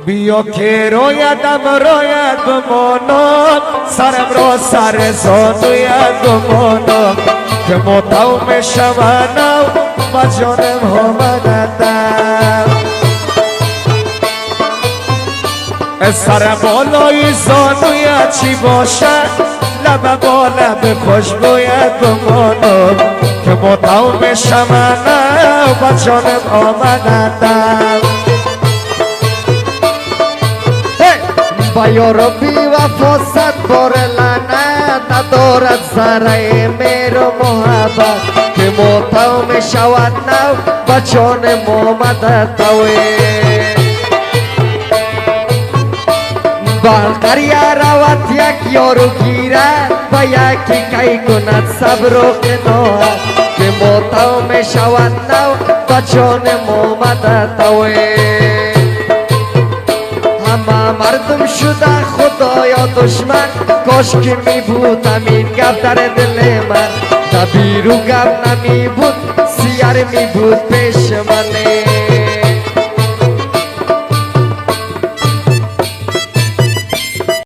Biokero yadam roya gumono Sarabro sare sonuya gumono Kemotau me shamanau Bajonem homanadam Sarabolo isonuya chibosha Laba bola be khoshboya gumono Kemotau me shamanau Bajonem homanadam Bayo Rabbi wa fosat borlana nadorat sarai mero mohabbat ke motau me shawat now bachone momadatawe bal kariya rawat yak yoru gira baya ki kai gunat sabro ke noa ke motau me shawat now bachone momadatawe مردم شده خدایا دشمن کاش که می بود همین گپ در دل من تا بیرون گپ نمی بود سیار می بود پیش منه